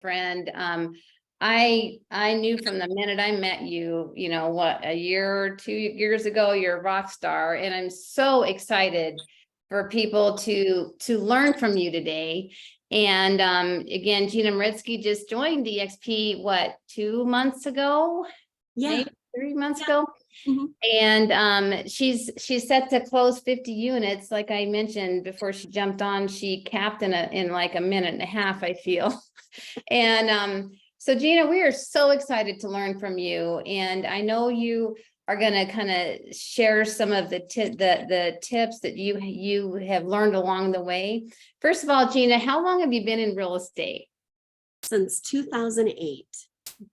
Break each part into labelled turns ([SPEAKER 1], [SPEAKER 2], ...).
[SPEAKER 1] friend. I knew from the minute I met you, you know, what, a year or 2 years ago, you're a rock star, and I'm so excited for people to learn from you today. And again, Gina Moritzky just joined DXP, what, 2 months ago?
[SPEAKER 2] Yeah.
[SPEAKER 1] Maybe 3 months ago.
[SPEAKER 2] Mhm.
[SPEAKER 1] And she's set to close 50 units. Like I mentioned before she jumped on, she capped in like a minute and a half, I feel. And so Gina, we are so excited to learn from you. And I know you are going to kind of share some of the tips that you have learned along the way. First of all, Gina, how long have you been in real estate?
[SPEAKER 2] Since 2008.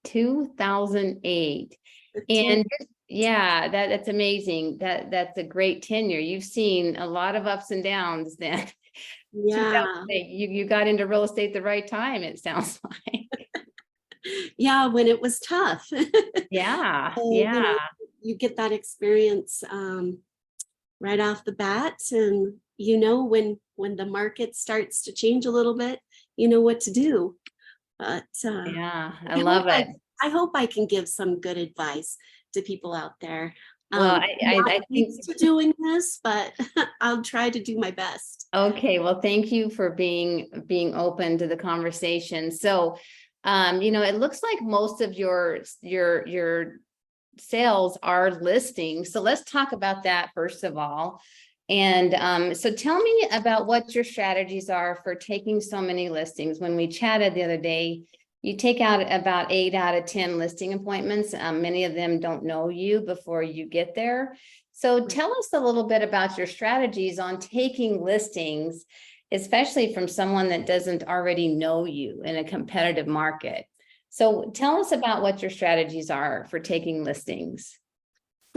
[SPEAKER 1] 2008.
[SPEAKER 2] 15.
[SPEAKER 1] And yeah, that's amazing. That's a great tenure. You've seen a lot of ups and downs then.
[SPEAKER 2] Yeah.
[SPEAKER 1] 2008, you got into real estate the right time, it sounds like.
[SPEAKER 2] Yeah, when it was tough.
[SPEAKER 1] Yeah,
[SPEAKER 2] So,
[SPEAKER 1] yeah.
[SPEAKER 2] you get that experience right off the bat, and when the market starts to change a little bit, you know what to do. But
[SPEAKER 1] Yeah, I
[SPEAKER 2] I hope
[SPEAKER 1] love it.
[SPEAKER 2] I hope I can give some good advice to people out there.
[SPEAKER 1] Well,
[SPEAKER 2] Not
[SPEAKER 1] I think,
[SPEAKER 2] used to doing this, but I'll try to do my best.
[SPEAKER 1] okay, well, thank you for being open to the conversation. So, you know, it looks like most of your sales are listings. So let's talk about that first of all. And so tell me about what your strategies are for taking so many listings. When we chatted the other day, you take out about 8 out of 10 listing appointments. Many of them don't know you before you get there. So tell us a little bit about your strategies on taking listings, especially from someone that doesn't already know you in a competitive market. So tell us about what your strategies are for taking listings.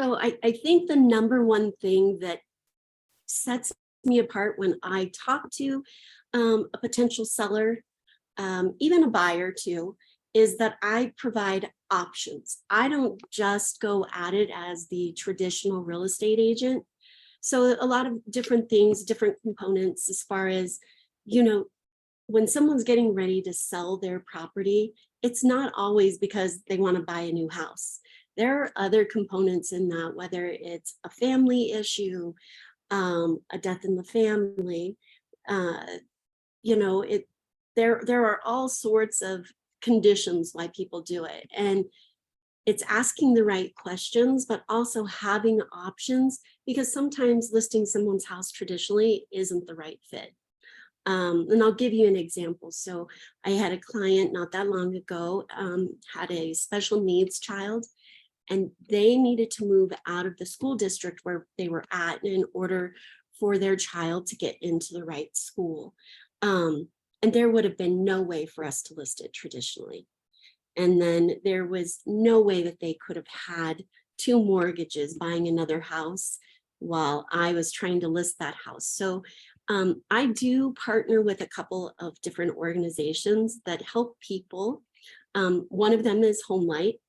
[SPEAKER 2] So I think the number one thing that sets me apart when I talk to a potential seller, even a buyer too, is that I provide options. I don't just go at it as the traditional real estate agent. So a lot of different things, different components as far as, when someone's getting ready to sell their property, it's not always because they want to buy a new house. There are other components in that, whether it's a family issue, a death in the family, uh, there are all sorts of conditions why people do it. And it's asking the right questions, but also having options, because sometimes listing someone's house traditionally isn't the right fit. And I'll give you an example. So I had a client not that long ago, had a special needs child, and they needed to move out of the school district where they were at in order for their child to get into the right school. And there would have been no way for us to list it traditionally. And then there was no way that they could have had 2 mortgages buying another house while I was trying to list that house. So I do partner with a couple of different organizations that help people. One of them is HomeLight.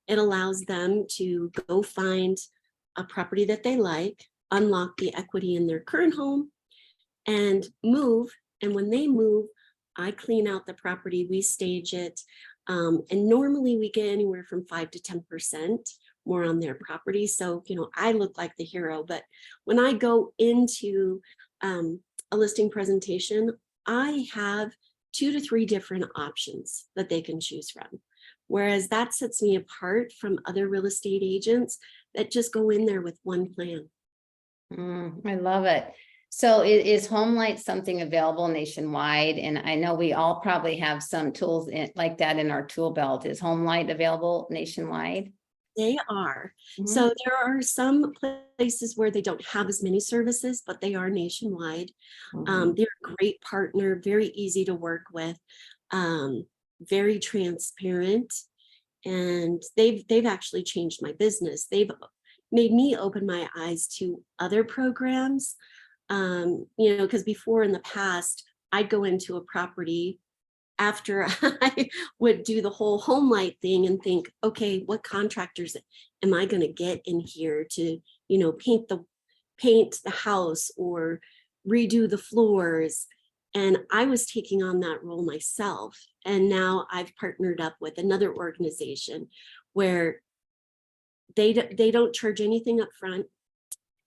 [SPEAKER 2] It allows them to go find a property that they like, unlock the equity in their current home, and move. And when they move, I clean out the property, we stage it. And normally we get anywhere from 5 to 10% more on their property. So, I look like the hero, but when I go into a listing presentation, I have 2 to 3 different options that they can choose from. Whereas that sets me apart from other real estate agents that just go in there with one plan.
[SPEAKER 1] I love it. So is HomeLight something available nationwide? And I know we all probably have some tools like that in our tool belt. Is HomeLight available nationwide?
[SPEAKER 2] They are.
[SPEAKER 1] Mhm.
[SPEAKER 2] So there are some places where they don't have as many services, but they are nationwide.
[SPEAKER 1] Mhm.
[SPEAKER 2] They're a great partner, very easy to work with, very transparent, and they've actually changed my business. They've made me open my eyes to other programs. Because before in the past, I'd go into a property after I would do the whole HomeLight thing and think, okay, what contractors am I going to get in here to, paint the house or redo the floors? And I was taking on that role myself. And now I've partnered up with another organization where they don't charge anything up front,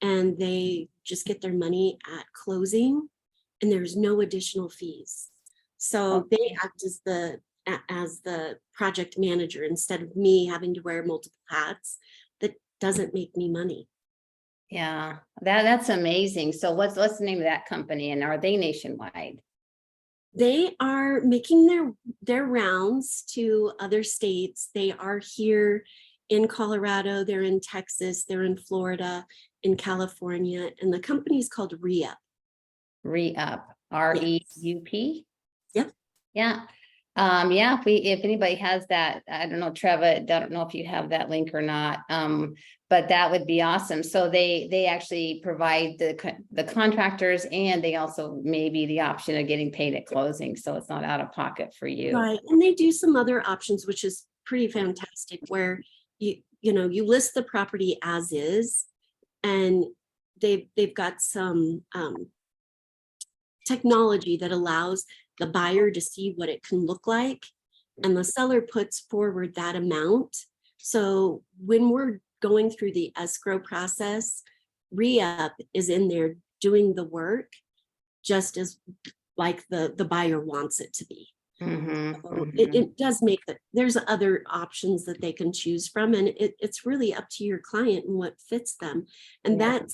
[SPEAKER 2] and they just get their money at closing, and there's no additional fees. So they
[SPEAKER 1] Okay.
[SPEAKER 2] act as the project manager instead of me having to wear multiple hats. That doesn't make me money.
[SPEAKER 1] Yeah, that's amazing. So what's the name of that company, and are they nationwide?
[SPEAKER 2] They are making their rounds to other states. They are here in Colorado, they're in Texas, they're in Florida, in California, and the company is called REUP.
[SPEAKER 1] Re-up,
[SPEAKER 2] Yes.
[SPEAKER 1] REUP?
[SPEAKER 2] Yep.
[SPEAKER 1] Yeah. Yeah, if anybody has that, I don't know, Treva, I don't know if you have that link or not. But that would be awesome. So they actually provide the contractors, and they also maybe the option of getting paid at closing. So it's not out of pocket for you.
[SPEAKER 2] Right. And they do some other options, which is pretty fantastic, where you list the property as is, and they've got some technology that allows the buyer to see what it can look like, and the seller puts forward that amount. So when we're going through the escrow process, re-up is in there doing the work just as like the buyer wants it to be.
[SPEAKER 1] Mhm,
[SPEAKER 2] So
[SPEAKER 1] mhm.
[SPEAKER 2] it does make that there's other options that they can choose from, and it's really up to your client and what fits them. And
[SPEAKER 1] Yeah.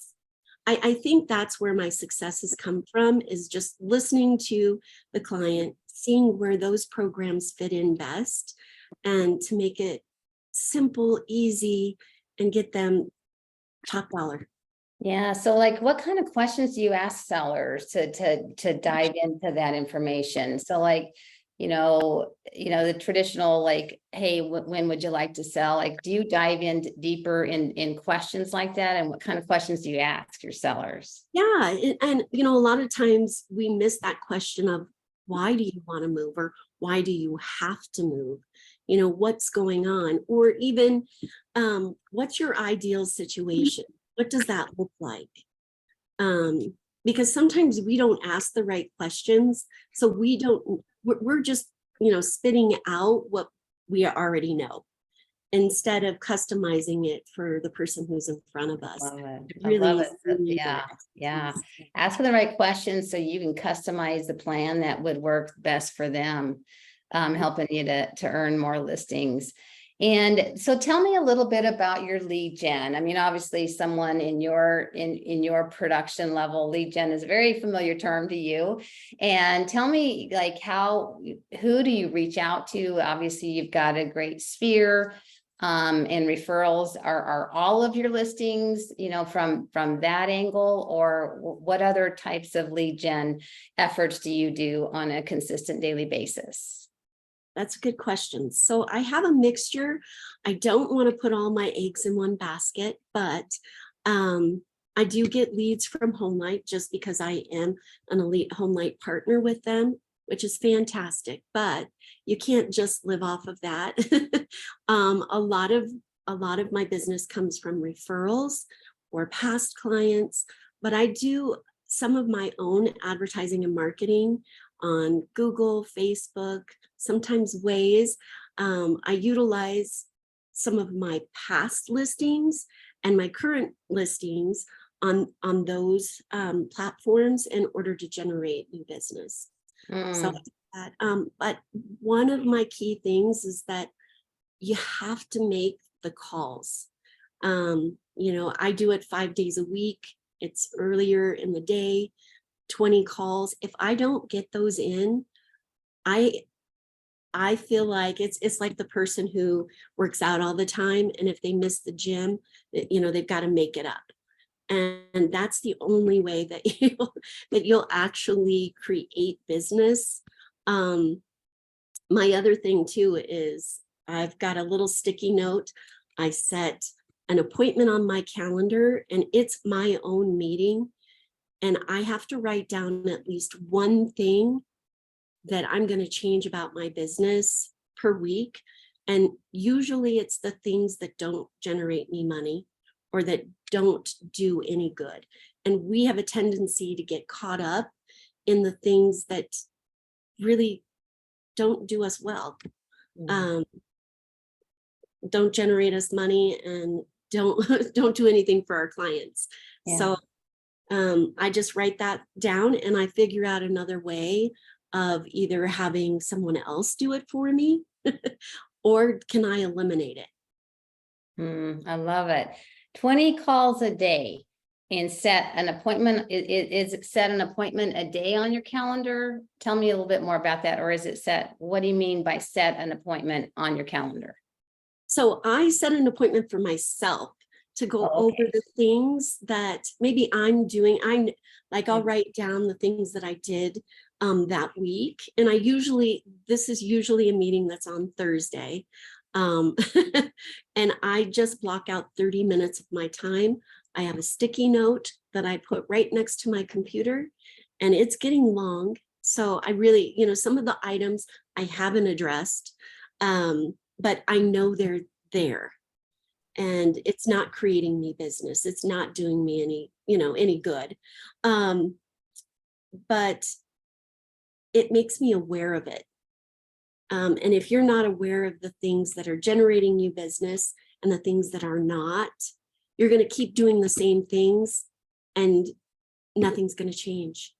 [SPEAKER 2] I think that's where my success has come from, is just listening to the client, seeing where those programs fit in best, and to make it simple, easy, and get them top dollar.
[SPEAKER 1] Yeah, so like what kind of questions do you ask sellers to dive into that information? So like, the traditional like, hey, when would you like to sell? Like, do you dive in deeper in questions like that? And what kind of questions do you ask your sellers?
[SPEAKER 2] Yeah, and a lot of times we miss that question of, why do you want to move, or why do you have to move? What's going on? Or even, what's your ideal situation? What does that look like? Because sometimes we don't ask the right questions, so we're just spitting out what we already know, instead of customizing it for the person who's in front of us.
[SPEAKER 1] Love it. I love
[SPEAKER 2] Really
[SPEAKER 1] it.
[SPEAKER 2] seeing their
[SPEAKER 1] Yeah, yeah.
[SPEAKER 2] expertise.
[SPEAKER 1] Ask for the right questions so you can customize the plan that would work best for them, helping you to earn more listings. And so tell me a little bit about your lead gen. I mean, obviously someone in your production level, lead gen is a very familiar term to you. And tell me like who do you reach out to? Obviously you've got a great sphere. And referrals, are all of your listings, from that angle, or what other types of lead gen efforts do you do on a consistent daily basis?
[SPEAKER 2] That's a good question. So I have a mixture. I don't want to put all my eggs in one basket, but I do get leads from HomeLight just because I am an elite HomeLight partner with them, which is fantastic. But you can't just live off of that. A lot of my business comes from referrals or past clients, but I do some of my own advertising and marketing on Google, Facebook, sometimes Ways. I utilize some of my past listings and my current listings on those platforms in order to generate new business. So I
[SPEAKER 1] Mm,
[SPEAKER 2] do that. But one of my key things is that you have to make the calls. I do it 5 days a week. It's earlier in the day, 20 calls. If I don't get those in, I feel like it's like the person who works out all the time, and if they miss the gym, they've got to make it up. And that's the only way that you'll actually create business. My other thing too is I've got a little sticky note. I set an appointment on my calendar, and it's my own meeting, and I have to write down at least one thing that I'm going to change about my business per week. And usually it's the things that don't generate me money or that don't do any good. And we have a tendency to get caught up in the things that really don't do us well, don't generate us money, and don't do anything for our clients.
[SPEAKER 1] Yeah.
[SPEAKER 2] So I just write that down and I figure out another way of either having someone else do it for me or can I eliminate it?
[SPEAKER 1] I love it. 20 calls a day and set an appointment. Is it set an appointment a day on your calendar? Tell me a little bit more about that. Or is it set? What do you mean by set an appointment on your calendar?
[SPEAKER 2] So I set an appointment for myself to go over the things that maybe I'm doing. I'll write down the things that I did that week. And this is usually a meeting that's on Thursday. And I just block out 30 minutes of my time. I have a sticky note that I put right next to my computer, and it's getting long. So I really, some of the items I haven't addressed, but I know they're there. And it's not creating me business. It's not doing me any good. But it makes me aware of it. And if you're not aware of the things that are generating you business and the things that are not, you're going to keep doing the same things and nothing's going to change.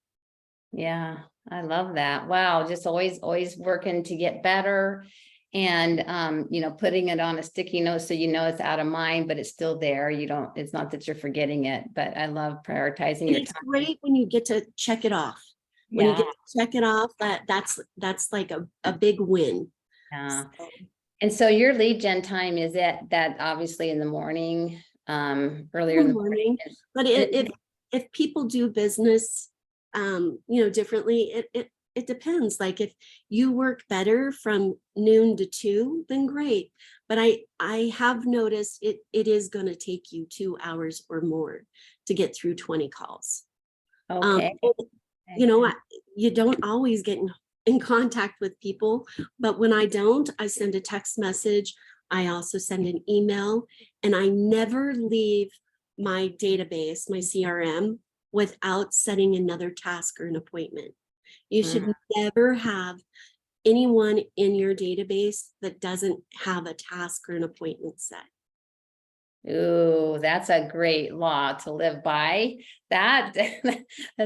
[SPEAKER 1] Yeah, I love that. Wow. Just always working to get better. And, putting it on a sticky note so it's out of mind, but it's still there. It's not that you're forgetting it, but I love prioritizing your
[SPEAKER 2] It's
[SPEAKER 1] time.
[SPEAKER 2] great when you get to check it off. When you get to check it off, that's like a big win.
[SPEAKER 1] Yeah. And so your lead gen time is that obviously in the morning, earlier in the morning.
[SPEAKER 2] But if people do business, differently, it depends. Like if you work better from noon to 2, then great. But I have noticed it is going to take you 2 hours or more to get through 20 calls.
[SPEAKER 1] Okay.
[SPEAKER 2] You don't always get in contact with people, but when I don't, I send a text message. I also send an email, and I never leave my database, my CRM, without setting another task or an appointment. You should never have anyone in your database that doesn't have a task or an appointment set.
[SPEAKER 1] Ooh, that's a great law to live by. That's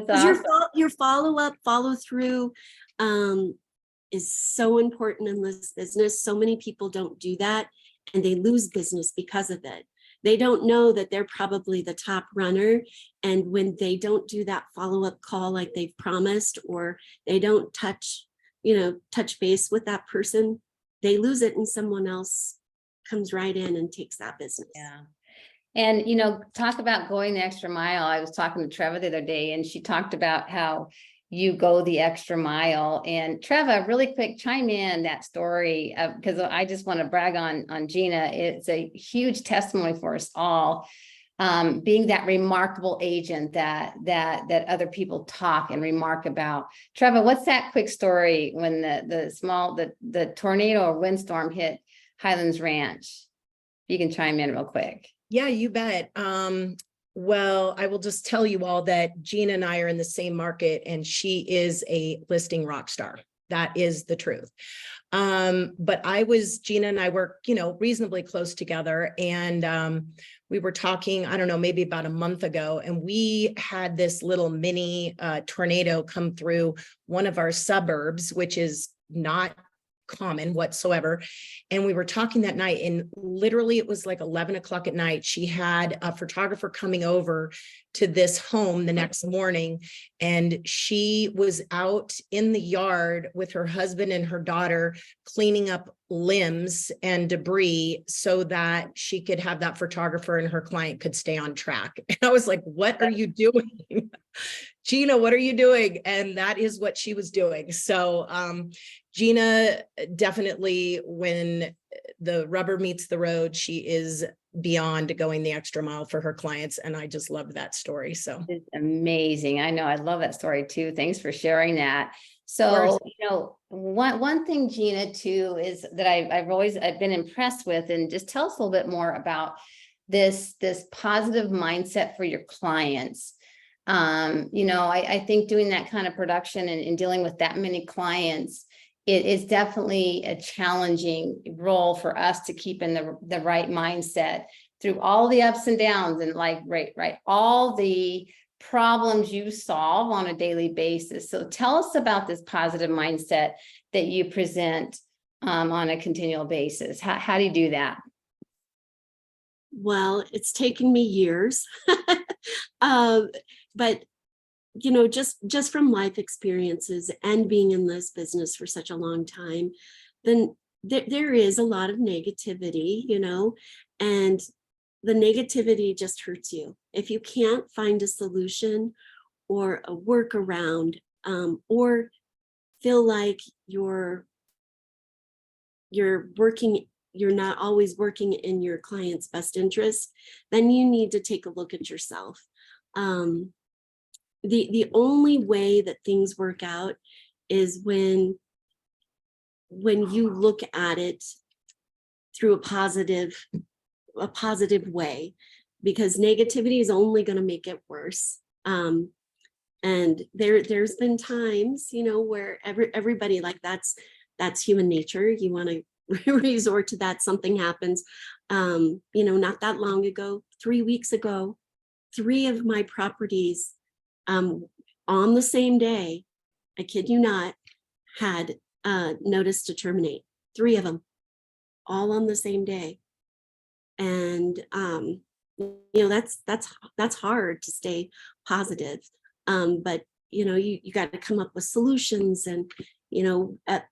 [SPEAKER 1] awesome.
[SPEAKER 2] Your follow through is so important in this business. So many people don't do that, and they lose business because of it. They don't know that they're probably the top runner. And when they don't do that follow-up call like they've promised, or they don't touch base with that person, they lose it and someone else comes right in and takes that business.
[SPEAKER 1] Yeah. And, talk about going the extra mile. I was talking to Treva the other day, and she talked about how you go the extra mile. And Treva, really quick, chime in that story, because I just want to brag on Gina. It's a huge testimony for us all, being that remarkable agent that other people talk and remark about. Treva, what's that quick story when the tornado or windstorm hit Highlands Ranch? You can chime in real quick.
[SPEAKER 3] Yeah, you bet. Well, I will just tell you all that Gina and I are in the same market, and she is a listing rock star. That is the truth. But Gina and I work, reasonably close together. And we were talking, I don't know, maybe about a month ago, and we had this little mini tornado come through one of our suburbs, which is not common whatsoever. And we were talking that night, and literally it was like 11 o'clock at night. She had a photographer coming over to this home the next morning, and she was out in the yard with her husband and her daughter cleaning up limbs and debris so that she could have that photographer and her client could stay on track. And I was like, what are you doing? Gina, what are you doing? And that is what she was doing. So Gina, definitely, when the rubber meets the road, she is beyond going the extra mile for her clients. And I just love that story. So
[SPEAKER 1] it's amazing. I know. I love that story too. Thanks for sharing that. So, one thing, Gina, too, is that I've been impressed with, and just tell us a little bit more about this positive mindset for your clients. I think doing that kind of production and dealing with that many clients, it is definitely a challenging role for us to keep in the right mindset through all the ups and downs and like, right, all the problems you solve on a daily basis. So tell us about this positive mindset that you present on a continual basis. How do you do that?
[SPEAKER 2] Well, it's taken me years, but just from life experiences and being in this business for such a long time, then there is a lot of negativity, and the negativity just hurts you. If you can't find a solution or a workaround, or feel like you're not always working in your client's best interest, then you need to take a look at yourself. The only way that things work out is when you look at it through a positive way, because negativity is only going to make it worse. And there's been times, where everybody, like, that's human nature. You want to resort to that. Something happens. Not that long ago, 3 weeks ago, 3 of my properties on the same day, I kid you not, had notice to terminate. 3 of them, all on the same day. And that's hard to stay positive. But you got to come up with solutions, and at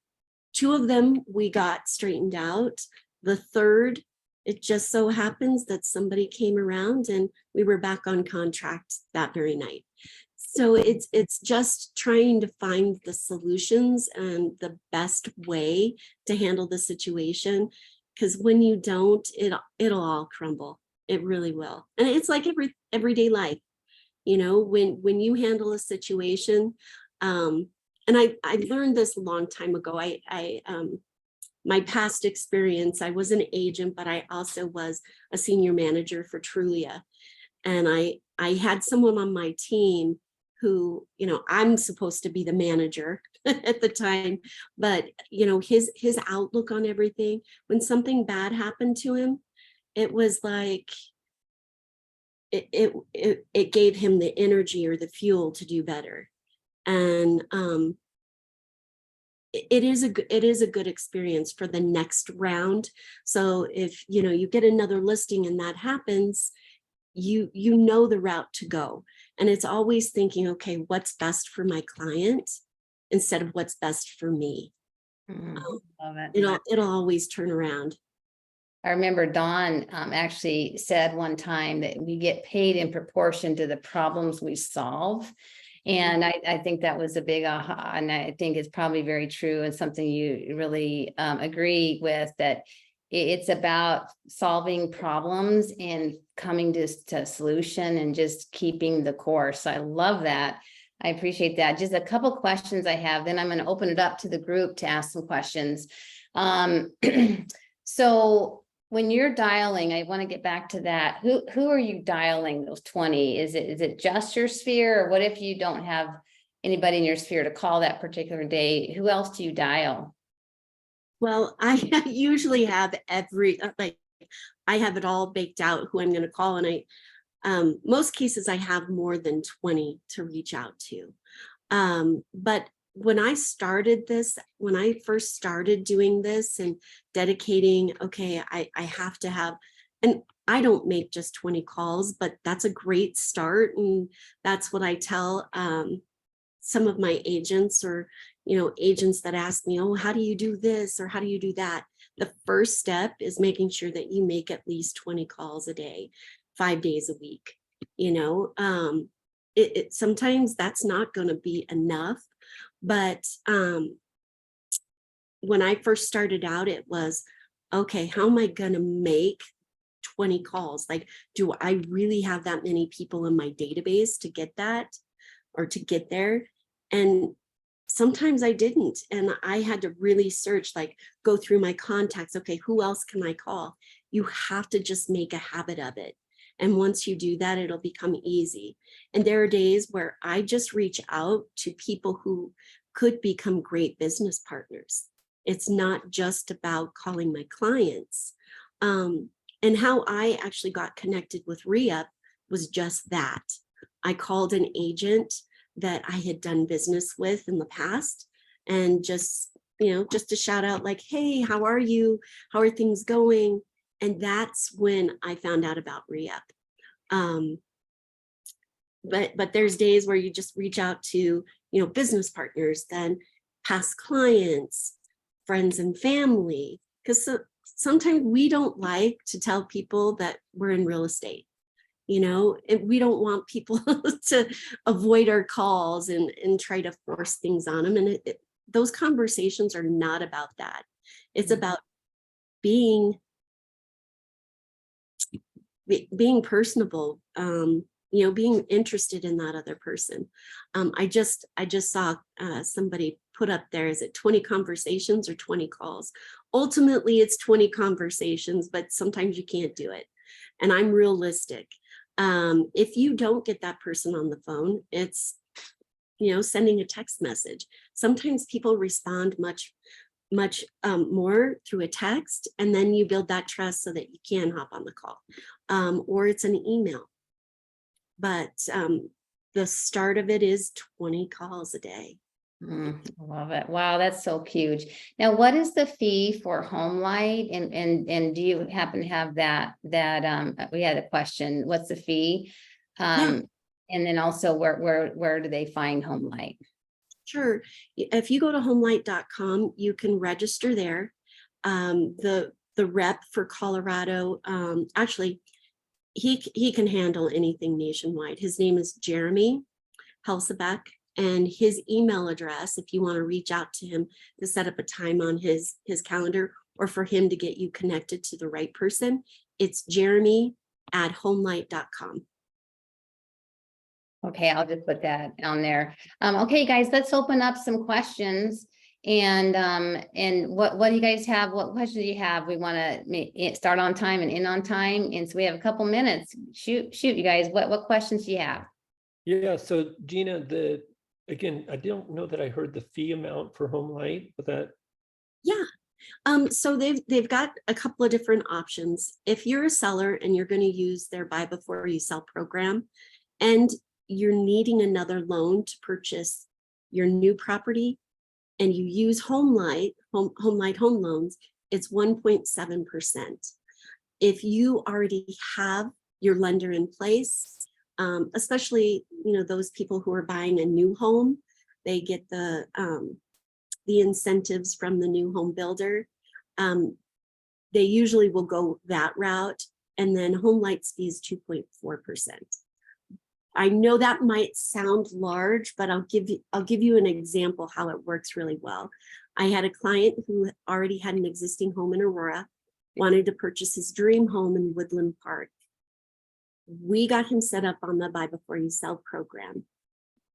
[SPEAKER 2] 2 of them we got straightened out. The 3rd, it just so happens that somebody came around and we were back on contract that very night. So it's just trying to find the solutions and the best way to handle the situation, because when you don't, it'll all crumble. It really will. And it's like everyday life, when you handle a situation. And I learned this a long time ago. My past experience, I was an agent, but I also was a senior manager for Trulia. And I had someone on my team who, I'm supposed to be the manager at the time, but his outlook on everything, when something bad happened to him, it was like it gave him the energy or the fuel to do better. And it is a good experience for the next round. So if you get another listing and that happens, you know the route to go. And it's always thinking, okay, what's best for my client instead of what's best for me.
[SPEAKER 1] Love it.
[SPEAKER 2] It'll always turn around.
[SPEAKER 1] I remember Dawn actually said one time that we get paid in proportion to the problems we solve. And I think that was a big aha, and I think it's probably very true and something you really agree with, that it's about solving problems and coming to a solution and just keeping the course. I love that. I appreciate that. Just a couple questions I have, then I'm going to open it up to the group to ask some questions. So when you're dialing, I want to get back to that. Who are you dialing those 20? Is it just your sphere, or what if you don't have anybody in your sphere to call that particular day? Who else do you dial?
[SPEAKER 2] Well, I usually have I have it all baked out who I'm going to call, and most cases I have more than 20 to reach out to. But when I first started doing this and dedicating, okay, I have to have, and I don't make just 20 calls, but that's a great start. And that's what I tell some of my agents, or agents that ask me, oh, how do you do this or how do you do that? The first step is making sure that you make at least 20 calls a day, 5 days a week. Sometimes that's not going to be enough, but when I first started out, it was, okay, how am I going to make 20 calls? Like, do I really have that many people in my database to get that or to get there? And sometimes I didn't. And I had to really search, like, go through my contacts. Okay, who else can I call? You have to just make a habit of it. And once you do that, it'll become easy. And there are days where I just reach out to people who could become great business partners. It's not just about calling my clients. And how I actually got connected with Re-Up was just that. I called an agent that I had done business with in the past, and just to shout out like, hey, how are you? How are things going? And that's when I found out about Re-Up. But there's days where you just reach out to, business partners, then past clients, friends and family, because sometimes we don't like to tell people that we're in real estate. And we don't want people to avoid our calls and try to force things on them. And those conversations are not about that. It's about being personable, being interested in that other person. I just saw somebody put up there, is it 20 conversations or 20 calls? Ultimately, it's 20 conversations, but sometimes you can't do it. And I'm realistic. If you don't get that person on the phone, it's, sending a text message. Sometimes people respond much more through a text, and then you build that trust so that you can hop on the call, or it's an email. But the start of it is 20 calls a day.
[SPEAKER 1] I love it. Wow, that's so huge. Now, what is the fee for home light? And do you happen to have that we had a question, what's the fee? And then also where do they find home light?
[SPEAKER 2] Sure. If you go to homelight.com, you can register there. The rep for Colorado, actually, he can handle anything nationwide. His name is Jeremy Helsebeck, and his email address, if you want to reach out to him to set up a time on his calendar, or for him to get you connected to the right person, it's jeremy@homelight.com.
[SPEAKER 1] Okay, I'll just put that on there. Okay, guys, let's open up some questions. And what do you guys have? What questions do you have? We want to start on time and end on time. And so we have a couple minutes. Shoot, you guys. What questions do you have?
[SPEAKER 4] Yeah, so Gina, again, I don't know that I heard the fee amount for home light, but that.
[SPEAKER 2] Yeah. So they've got a couple of different options. If you're a seller and you're going to use their buy before you sell program, and you're needing another loan to purchase your new property, and you use home light home loans, it's 1.7%. If you already have your lender in place, especially those people who are buying a new home, they get the incentives from the new home builder. They usually will go that route, and then home light's fee is 2.4%. I know that might sound large, but I'll give you an example how it works really well. I had a client who already had an existing home in Aurora, wanted to purchase his dream home in Woodland Park. We got him set up on the buy before you sell program.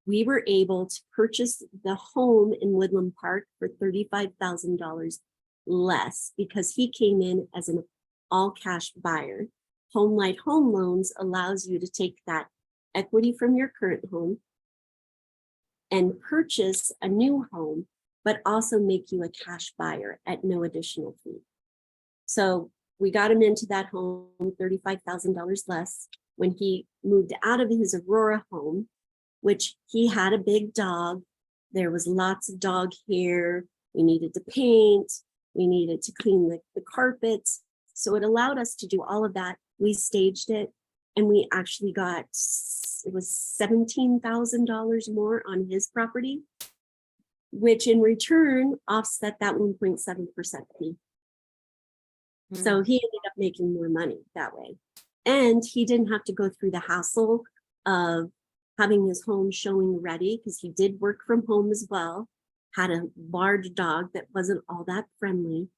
[SPEAKER 2] We were able to purchase the home in Woodland Park for $35,000 less because he came in as an all cash buyer. Home Light Home Loans allows you to take that equity from your current home and purchase a new home, but also make you a cash buyer at no additional fee. So we got him into that home, $35,000 less. When he moved out of his Aurora home, which he had a big dog, there was lots of dog hair, we needed to paint, we needed to clean the carpets. So it allowed us to do all of that. We staged it, and we actually got, it was $17,000 more on his property, which in return offset that 1.7% fee. So he ended up making more money that way. And he didn't have to go through the hassle of having his home showing ready, because he did work from home as well, had a large dog that wasn't all that friendly.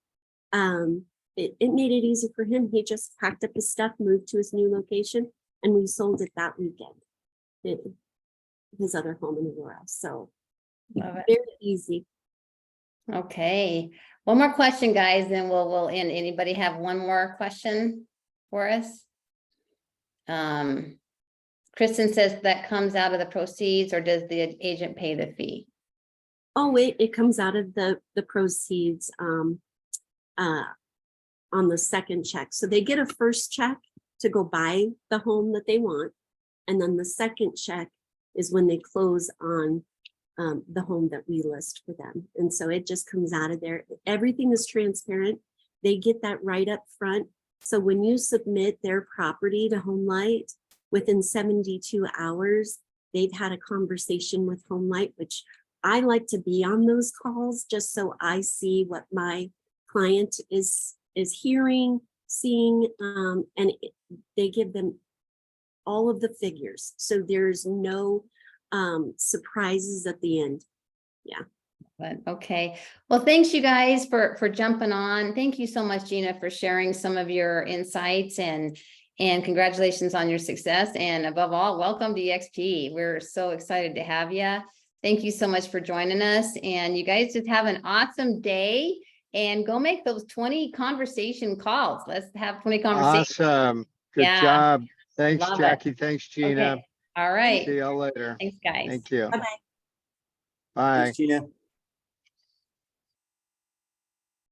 [SPEAKER 2] It made it easy for him. He just packed up his stuff, moved to his new location, and we sold it that weekend. His other home in Aurora. So very easy.
[SPEAKER 1] Okay, one more question, guys, then we'll end. Anybody have one more question for us? Kristen says that comes out of the proceeds, or does the agent pay the fee?
[SPEAKER 2] Oh, wait, it comes out of the proceeds on the second check. So they get a first check to go buy the home that they want. And then the second check is when they close on the home that we list for them. And so it just comes out of there. Everything is transparent. They get that right up front. So when you submit their property to HomeLight, within 72 hours, they've had a conversation with HomeLight, which I like to be on those calls just so I see what my client is hearing, seeing, and they give them all of the figures. So there's no surprises at the end. Yeah.
[SPEAKER 1] But okay. Well, thanks you guys for jumping on. Thank you so much, Gina, for sharing some of your insights, and congratulations on your success. And above all, welcome to EXP. We're so excited to have you. Thank you so much for joining us. And you guys just have an awesome day, and go make those 20 conversation calls. Let's have 20 conversations.
[SPEAKER 5] Awesome. Good
[SPEAKER 1] Yeah.
[SPEAKER 5] job. Thanks,
[SPEAKER 1] Love it.
[SPEAKER 5] Jackie. Thanks, Gina.
[SPEAKER 1] Okay. All right.
[SPEAKER 5] See y'all later.
[SPEAKER 1] Thanks, guys.
[SPEAKER 5] Thank you.
[SPEAKER 2] Bye-bye.
[SPEAKER 5] Bye.
[SPEAKER 6] Thanks, Gina.